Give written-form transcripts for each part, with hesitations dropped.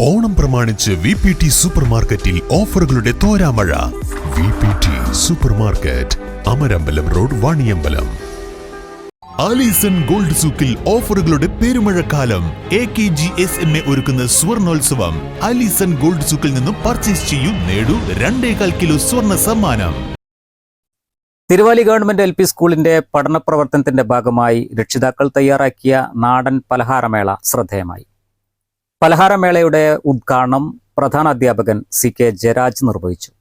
ഓണം പ്രമാണിച്ച് VPT super മാർക്കറ്റിൽ ഓഫറുകളുടെ തോരാമഴ. VPT super market, Amarambalam road, Vaniyambalam. Alison gold സൂക്കിൽ ഓഫറുകളുടെ പെരുമഴക്കാലം. AKGSMA ഒരുക്കുന്ന സ്വർണോത്സവം. ആലീസൺ ഗോൾഡ് സൂക്കിൽ നിന്നും പർച്ചേസ് ചെയ്യൂ, നേടൂ 2.25 കിലോ സ്വർണ്ണ സമ്മാനം. തിരുവാലി ഗവൺമെന്റ് LP സ്കൂളിന്റെ പഠന പ്രവർത്തനത്തിന്റെ ഭാഗമായി രക്ഷിതാക്കൾ തയ്യാറാക്കിയ നാടൻ പലഹാരമേള ശ്രദ്ധേയമായി. പലഹാരമേളയുടെ ഉദ്ഘാടനം പ്രധാനാധ്യാപകൻ CK ജയരാജ് നിർവഹിച്ചു.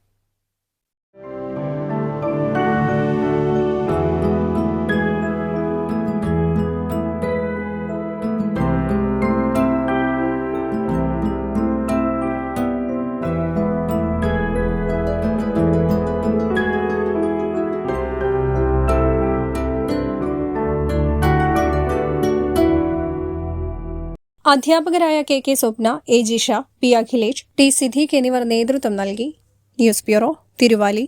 അധ്യാപകരായ KK Swapna, A Jisha, P Akhilesh, T Siddique എന്നിവർ നേതൃത്വം നൽകി. News bureau, Thiruvali.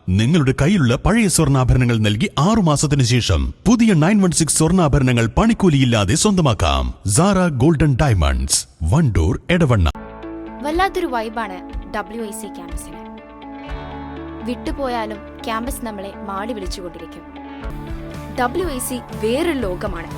നിങ്ങളുടെ കയ്യിലുള്ള പഴയ സ്വർണ്ണാഭരണങ്ങൾ നൽകി 6 മാസത്തിനു ശേഷം പുതിയ 916 സ്വർണ്ണാഭരണങ്ങൾ പണിക്കൂലിയില്ലാതെ സ്വന്തമാക്കാം. Sara golden diamonds, Wandoor, Edavanna. വല്ലാത്തൊരു വൈബാണ് WIC ക്യാമ്പസിന്. വിട്ടുപോയാലും ക്യാമ്പസ് നമ്മളെ മാടി വിളിച്ചുകൊണ്ടിരിക്കും. WIC വേറൊരു ലോകമാണ്.